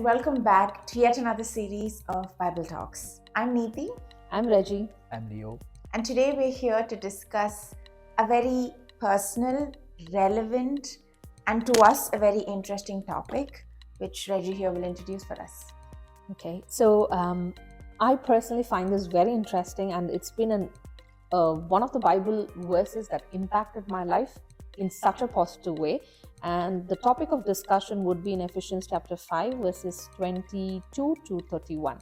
welcome back to yet another series of Bible Talks. I'm Neeti. I'm Reggie. I'm Leo. And today we're here to discuss a very personal, relevant, and to us a very interesting topic, which Reggie here will introduce for us. Okay, so I personally find this very interesting, and it's been one of the Bible verses that impacted my life in such a positive way. And the topic of discussion would be in Ephesians chapter 5, verses 22 to 31.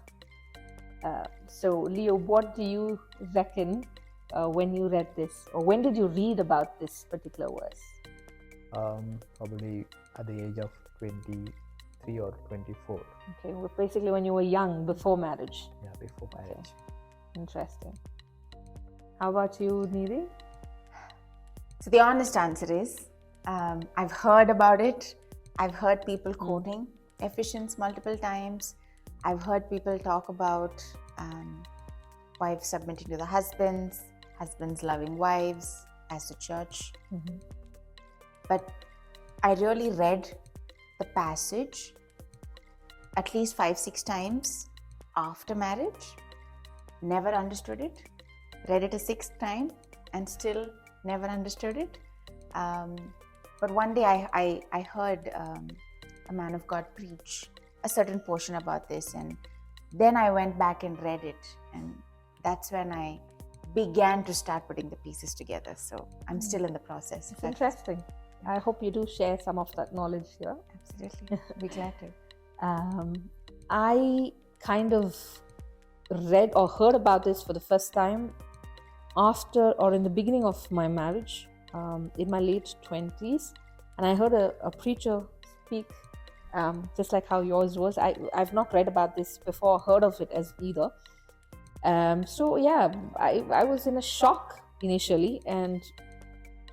So, Leo, what do you reckon when you read this, or when did you read about this particular verse? Probably at the age of 23 or 24. Okay, well, basically when you were young, before marriage. Yeah, before marriage. Okay. Interesting. How about you, Neeti? So the honest answer is, I've heard about it. I've heard people quoting Ephesians multiple times. I've heard people talk about wives submitting to the husbands, husbands loving wives as the church. Mm-hmm. But I really read the passage at least 5-6 times after marriage, never understood it, read it a 6th time and still never understood it. But one day I heard a man of God preach a certain portion about this, and then I went back and read it, and that's when I began to start putting the pieces together. So I'm still in the process. It's interesting. I hope you do share some of that knowledge here. Absolutely. Be glad to. I kind of read or heard about this for the first time after or in the beginning of my marriage, in my late 20s, and I heard a preacher speak, just like how yours was. I've not read about this before, heard of it as either. So yeah, I was in a shock initially, and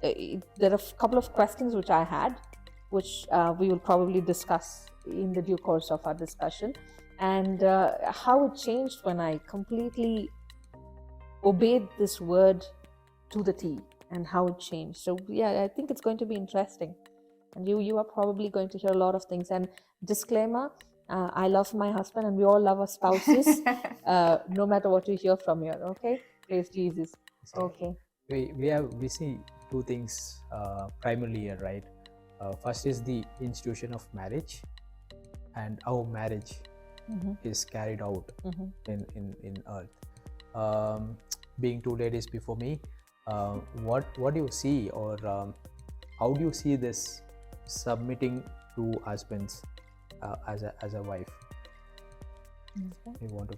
there are a couple of questions which I had, which we will probably discuss in the due course of our discussion, and how it changed when I completely obeyed this word to the T, and how it changed. So yeah, I think it's going to be interesting, and you are probably going to hear a lot of things. And disclaimer, I love my husband, and we all love our spouses, no matter what you hear from here. Okay, praise Jesus. Okay, We see two things primarily here, right? First is the institution of marriage and how marriage is carried out in earth. Being two ladies before me, what do you see, or how do you see this submitting to husbands as a wife? You want to?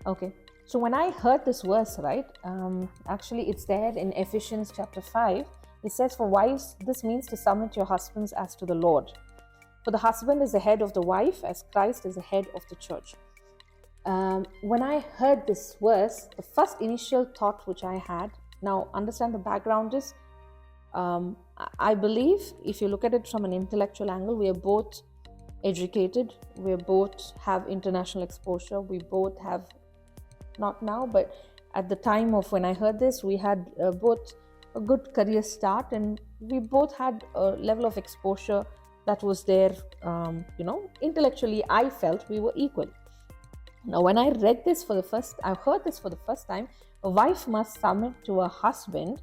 Okay. So when I heard this verse, right, actually it's there in Ephesians chapter 5. It says, "For wives, this means to submit your husbands as to the Lord. For the husband is the head of the wife, as Christ is the head of the church." When I heard this verse, the first initial thought which I had, now understand the background is, I believe if you look at it from an intellectual angle, we are both educated, we both have international exposure, we both have, not now, but at the time of when I heard this, we had both a good career start, and we both had a level of exposure that was there. Intellectually, I felt we were equal. Now, when I read this for the first, I heard this for the first time, a wife must submit to a husband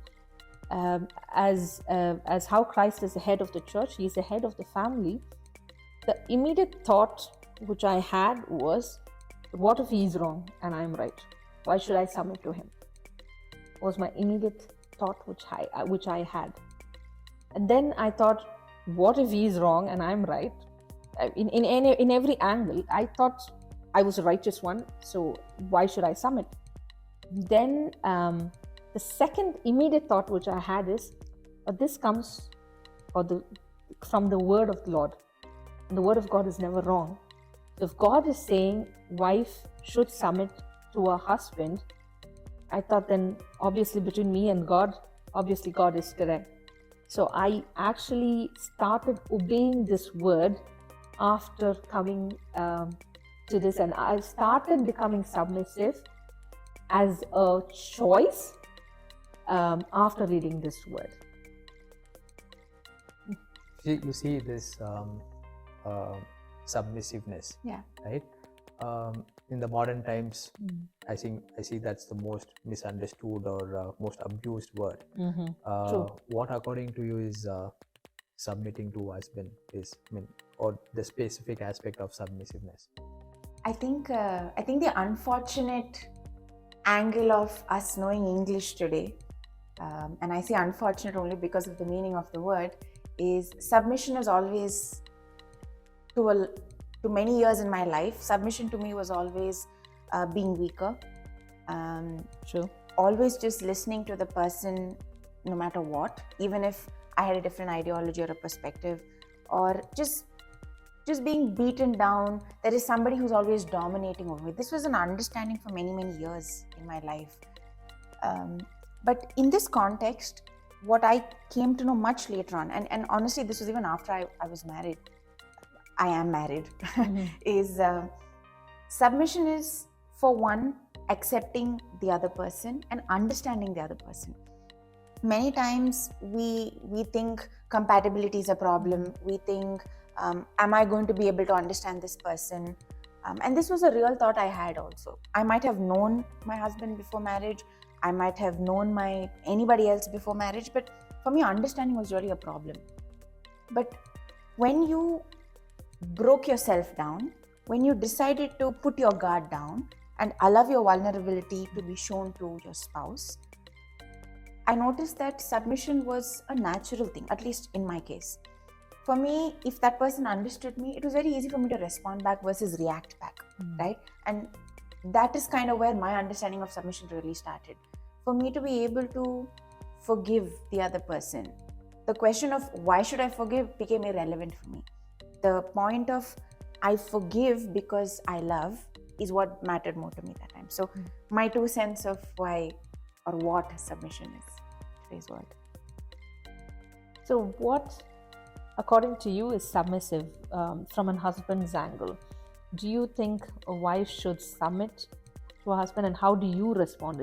as how Christ is the head of the church, he is the head of the family. The immediate thought which I had was, what if he is wrong and I'm right? Why should I submit to him? Was my immediate thought which I had. And then I thought, what if he is wrong and I'm right? In every angle, I thought I was the righteous one, so why should I submit? Then the second immediate thought which I had is, this comes from the word of the Lord. And the word of God is never wrong. So if God is saying wife should submit to her husband, I thought then obviously between me and God, obviously God is correct. So I actually started obeying this word after coming to this, and I started becoming submissive as a choice after reading this word. You see this submissiveness. Yeah. Right. In the modern times, I see that's the most misunderstood or most abused word. True. What according to you is submitting to husband or the specific aspect of submissiveness? I think the unfortunate angle of us knowing English today, and I say unfortunate only because of the meaning of the word, is submission is always to many years in my life. Submission to me was always being weaker. True. Always just listening to the person, no matter what, even if I had a different ideology or a perspective, or just being beaten down. There is somebody who's always dominating over me. This was an understanding for many years in my life. But in this context, what I came to know much later on, and honestly, this was even after I was married. I am married. Is submission is, for one, accepting the other person and understanding the other person. Many times we think compatibility is a problem. We think, am I going to be able to understand this person? And this was a real thought I had also. I might have known my husband before marriage. I might have known anybody else before marriage. But for me, understanding was really a problem. But when you broke yourself down, when you decided to put your guard down and allow your vulnerability to be shown to your spouse, I noticed that submission was a natural thing, at least in my case. For me, if that person understood me, it was very easy for me to respond back versus react back, right? And that is kind of where my understanding of submission really started. For me to be able to forgive the other person, the question of why should I forgive became irrelevant for me. The point of I forgive because I love is what mattered more to me that time. So my 2 cents of why or what submission is today's word. So what, according to you, is submissive from a husband's angle? Do you think a wife should submit to a husband, and how do you respond?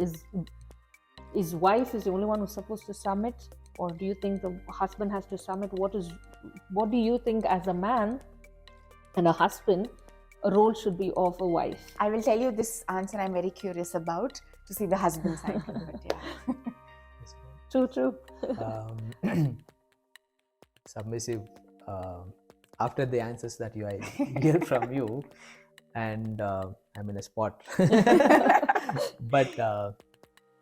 Is wife the only one who's supposed to submit, or do you think the husband has to submit? What do you think, as a man and a husband, a role should be of a wife? I will tell you this answer I'm very curious about to see the husband side of it. Yeah. True. Submissive. After the answers that I hear from you, and I'm in a spot. But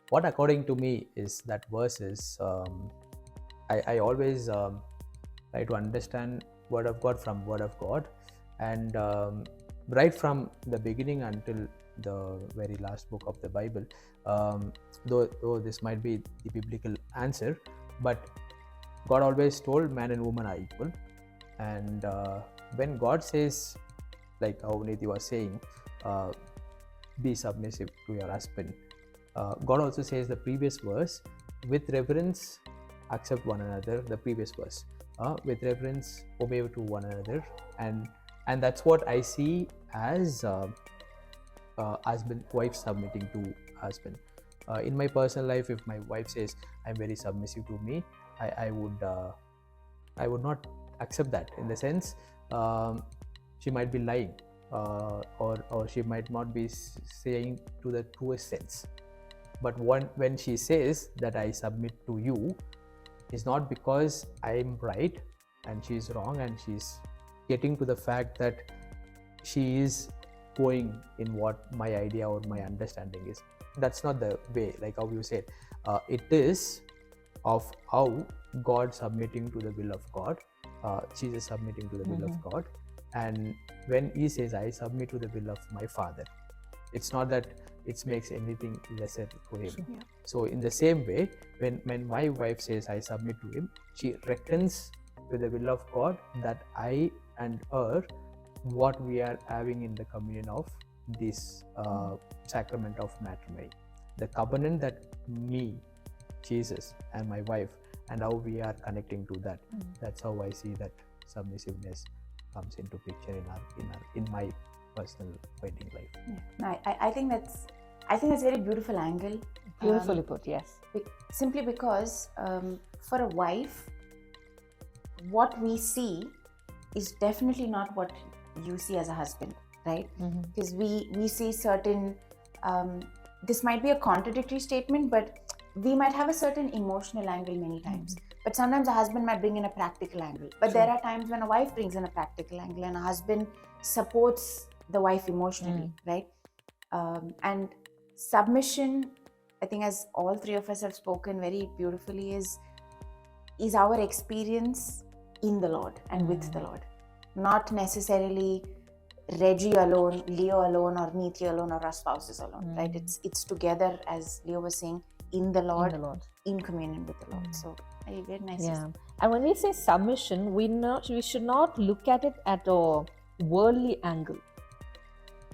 what according to me is that verse is, I always try to understand Word of God from Word of God, and right from the beginning until the very last book of the Bible, though this might be the biblical answer, but God always told man and woman are equal. And when God says, like how Niti was saying, be submissive to your husband, God also says the previous verse, with reverence accept one another. The previous verse, with reverence obey to one another, and that's what I see as husband wife submitting to husband. In my personal life, if my wife says I'm very submissive to me, I would not accept that, in the sense she might be lying, or she might not be saying to the truest sense. But when she says that I submit to you, it's not because I'm right and she's wrong, and she's getting to the fact that she is going in what my idea or my understanding is. That's not the way, like how you said. It is of how God submitting to the will of God, Jesus submitting to the will of God. And when he says I submit to the will of my Father, it's not that it makes anything lesser to him. Yeah. So in the same way, when my wife says I submit to him, she reckons with the will of God, that I and her, what we are having in the communion of this sacrament of matrimony, the covenant that me, Jesus, and my wife, and how we are connecting to that. That's how I see that submissiveness comes into picture in my personal wedding life. Yeah. No, I think that's a very beautiful angle. Beautifully put, yes. Simply because for a wife, what we see is definitely not what you see as a husband, right? Because we see certain, this might be a contradictory statement, but we might have a certain emotional angle many times. But sometimes a husband might bring in a practical angle. But there are times when a wife brings in a practical angle and a husband supports the wife emotionally, right? And submission, I think, as all three of us have spoken very beautifully, is our experience in the Lord and with the Lord. Not necessarily Reggie alone, Leo alone, or Niti alone, or our spouses alone, right? It's together, as Leo was saying, in the Lord, in communion with the Lord. So very nice. Yeah. And when we say submission, we should not look at it at a worldly angle.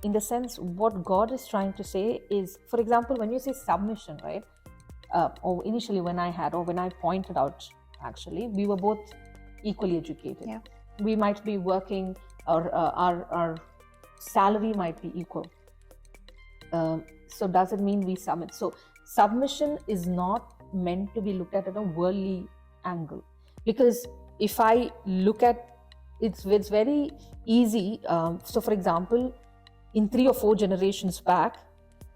In the sense, what God is trying to say is, for example, when you say submission, right? Or initially when I pointed out, actually, we were both equally educated. Yeah. We might be working, or our salary might be equal. So does it mean we submit? So submission is not meant to be looked at a worldly angle, because if I look at it's very easy. So for example, in 3 or 4 generations back,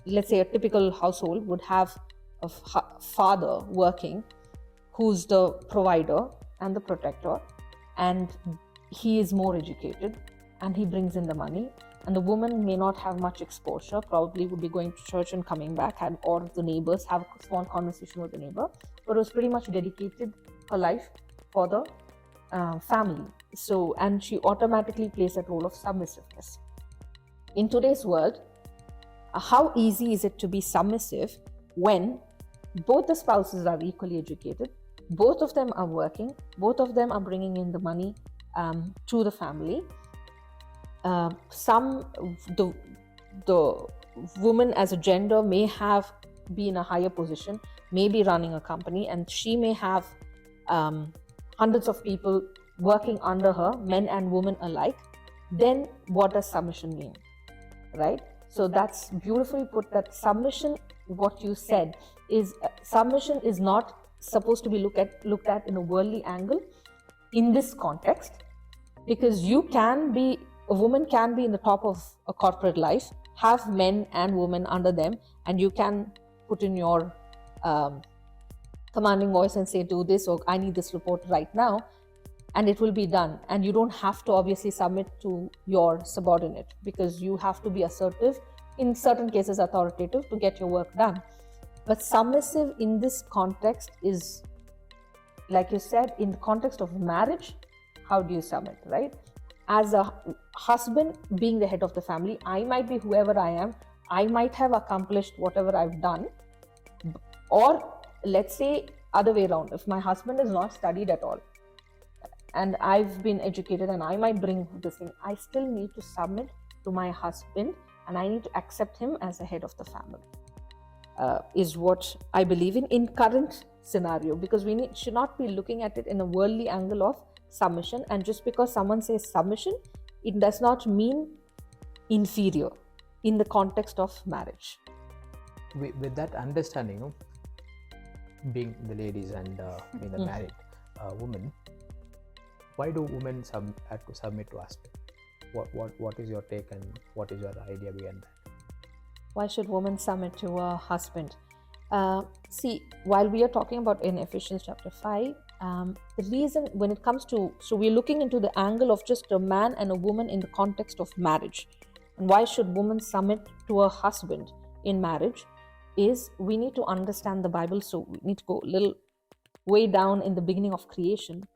let's say a typical household would have a father working, who's the provider and the protector, and he is more educated and he brings in the money, and the woman may not have much exposure, probably would be going to church and coming back, or the neighbors have a small conversation with the neighbor, but was pretty much dedicated her life for the family. So, and she automatically plays that role of submissiveness. In today's world, how easy is it to be submissive when both the spouses are equally educated, both of them are working, both of them are bringing in the money to the family? The woman as a gender may be in a higher position, may be running a company, and she may have hundreds of people working under her, men and women alike. Then what does submission mean, right? So that's beautifully put, that submission, what you said is, submission is not supposed to be looked at in a worldly angle in this context, because a woman can be in the top of a corporate life, have men and women under them, and you can put in your commanding voice and say, do this, or I need this report right now, and it will be done. And you don't have to obviously submit to your subordinate, because you have to be assertive, in certain cases authoritative, to get your work done. But submissive in this context is, like you said, in the context of marriage, how do you submit, right? As a husband, being the head of the family, I might be whoever I am, I might have accomplished whatever I've done, or let's say other way around, if my husband is not studied at all and I've been educated and I might bring this thing, I still need to submit to my husband and I need to accept him as the head of the family, is what I believe in current scenario, because we should not be looking at it in a worldly angle of submission. And just because someone says submission, it does not mean inferior in the context of marriage. With that understanding, being the ladies and being the married woman, why do women have to submit to husband? What is your take and what is your idea behind that? Why should women submit to a husband? See, while we are talking about in Ephesians chapter 5, the reason when it comes to, so we're looking into the angle of just a man and a woman in the context of marriage. And why should women submit to a husband in marriage is, we need to understand the Bible. So we need to go a little way down in the beginning of creation.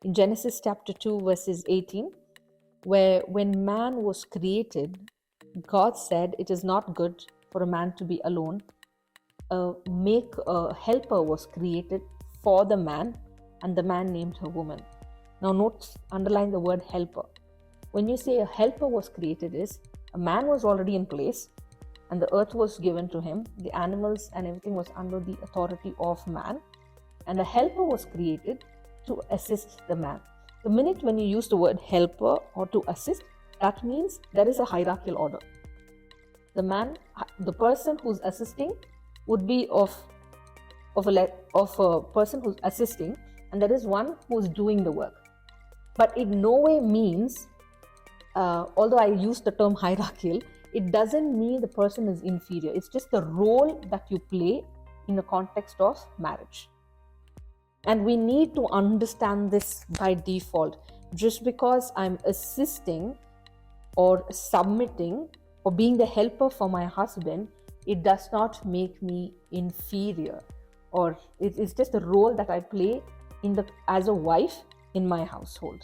In Genesis chapter 2 verses 18, where when man was created, God said it is not good for a man to be alone. A helper was created for the man, and the man named her woman. Now note, underline the word helper. When you say a helper was created, is a man was already in place and the earth was given to him, the animals and everything was under the authority of man, and a helper was created to assist the man. The minute when you use the word helper or to assist, that means there is a hierarchical order. The person who's assisting would be of a person who's assisting, and there is one who's doing the work. But it no way means although I use the term hierarchical, it doesn't mean the person is inferior. It's just the role that you play in the context of marriage. And we need to understand this by default. Just because I'm assisting or submitting or being the helper for my husband, it does not make me inferior, or it's just the role that I play as a wife in my household.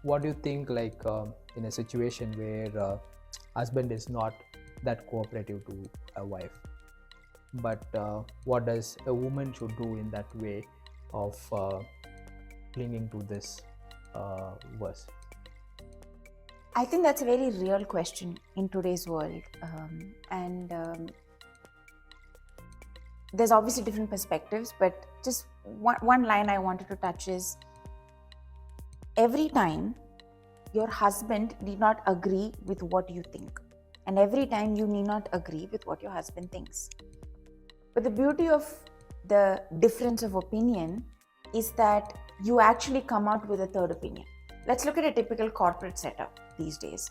What do you think, like in a situation where husband is not that cooperative to a wife, but what does a woman should do in that way of clinging to this verse? I think that's a very real question in today's world, and there's obviously different perspectives, but just one line I wanted to touch is, every time your husband need not agree with what you think, and every time you need not agree with what your husband thinks. But the beauty of the difference of opinion is that you actually come out with a third opinion. Let's look at a typical corporate setup these days.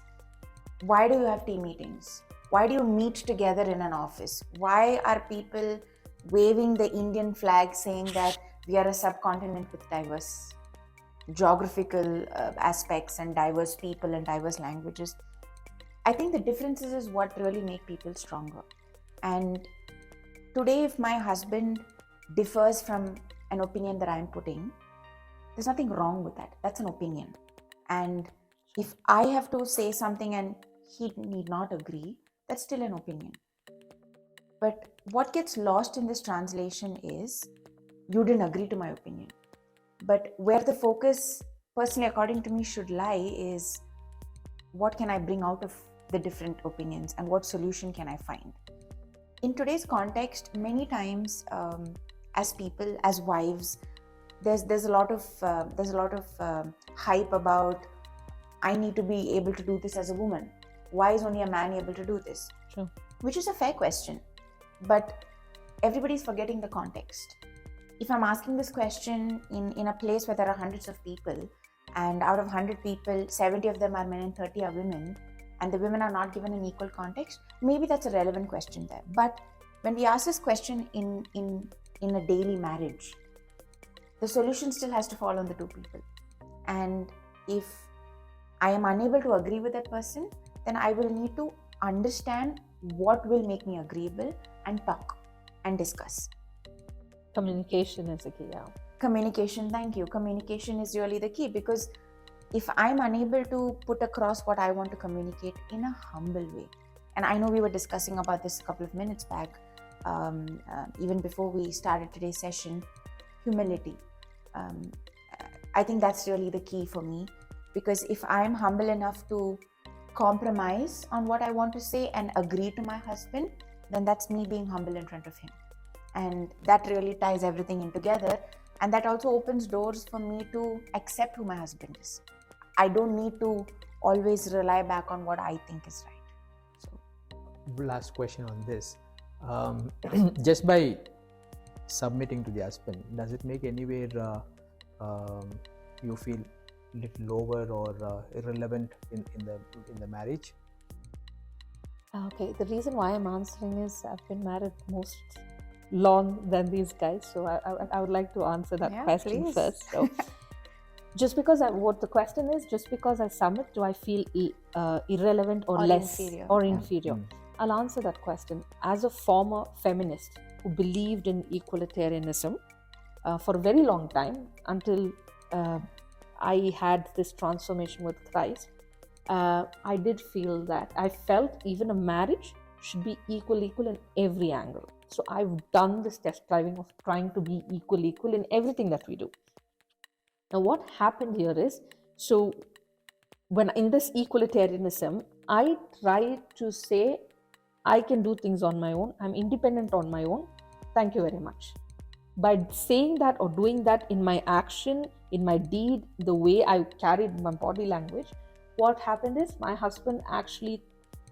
Why do you have team meetings? Why do you meet together in an office? Why are people waving the Indian flag saying that we are a subcontinent with diverse geographical aspects and diverse people and diverse languages? I think the differences is what really make people stronger. And today, if my husband differs from an opinion that I'm putting, there's nothing wrong with that. That's an opinion. And if I have to say something and he need not agree, that's still an opinion. But what gets lost in this translation is, you didn't agree to my opinion. But where the focus, personally, according to me, should lie is, what can I bring out of the different opinions and what solution can I find? In today's context, many times, as people, as wives, there's a lot of hype about, I need to be able to do this as a woman. Why is only a man able to do this? True. Which is a fair question, but everybody's forgetting the context. If I'm asking this question in a place where there are hundreds of people, and out of 100 people, 70 of them are men and 30 are women, and the women are not given an equal context, maybe that's a relevant question there. But when we ask this question in a daily marriage, the solution still has to fall on the two people. And if I am unable to agree with that person, then I will need to understand what will make me agreeable and talk and discuss. Communication is a key. Yeah. Communication, thank you. Communication is really the key, because if I'm unable to put across what I want to communicate in a humble way, and I know we were discussing about this a couple of minutes back, even before we started today's session, humility. I think that's really the key for me, because if I'm humble enough to compromise on what I want to say and agree to my husband, then that's me being humble in front of him. And that really ties everything in together. And that also opens doors for me to accept who my husband is. I don't need to always rely back on what I think is right. So, last question on this. Just by submitting to the husband, does it make anywhere you feel a little lower or irrelevant in the marriage? Okay, the reason why I'm answering is I've been married most long than these guys, so I would like to answer that question please. first. So, just because what the question is, just because I submit, do I feel irrelevant or less inferior. or inferior? I'll answer that question. As a former feminist who believed in equalitarianism for a very long time, until I had this transformation with Christ, I did feel that I felt even a marriage should be equal in every angle. So I've done this test driving of trying to be equal in everything that we do. Now what happened here is, so when in this equalitarianism, I tried to say, I can do things on my own, I'm independent on my own, thank you very much. By saying that or doing that in my action, in my deed, the way I carried my body language, what happened is my husband actually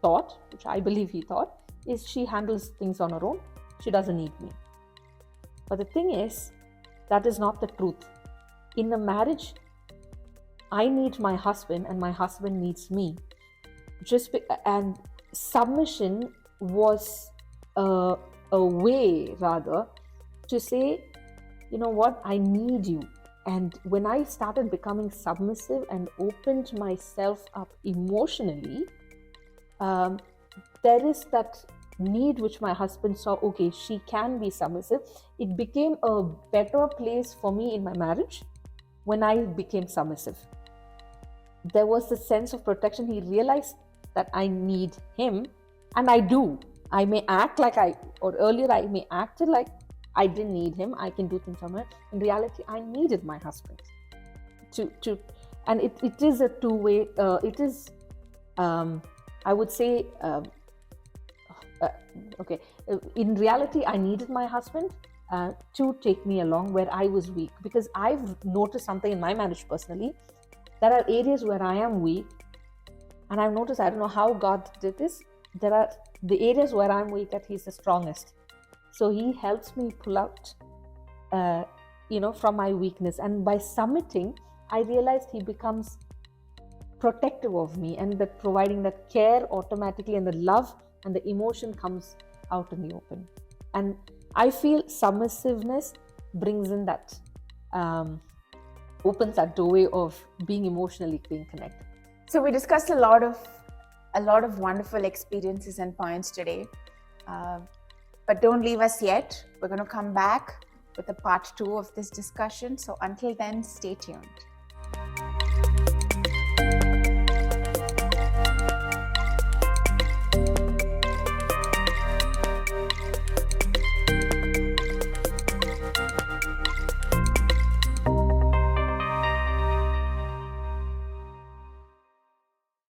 thought, which I believe he thought, is she handles things on her own, she doesn't need me. But the thing is, that is not the truth. In a marriage, I need my husband and my husband needs me. And submission was a way, rather, to say, you know what, I need you. And when I started becoming submissive and opened myself up emotionally, there is that need which my husband saw, okay, she can be submissive. It became a better place for me in my marriage when I became submissive. There was the sense of protection. He realized that I need him, and I do. I may act like earlier I may acted like I didn't need him. I can do things on my own. In reality, I needed my husband and it is a two-way. It is, I would say, okay. In reality, I needed my husband to take me along where I was weak, because I've noticed something in my marriage personally. There are areas where I am weak, and I've noticed, I don't know how God did this. There are the areas where I'm weak at, He's the strongest. So He helps me pull out, from my weakness. And by submitting, I realized He becomes protective of me, and that providing that care automatically, and the love and the emotion comes out in the open. And I feel submissiveness brings in that, opens that doorway of being emotionally being connected. So we discussed a lot of wonderful experiences and points today. But don't leave us yet. We're going to come back with a part 2 of this discussion. So until then, stay tuned.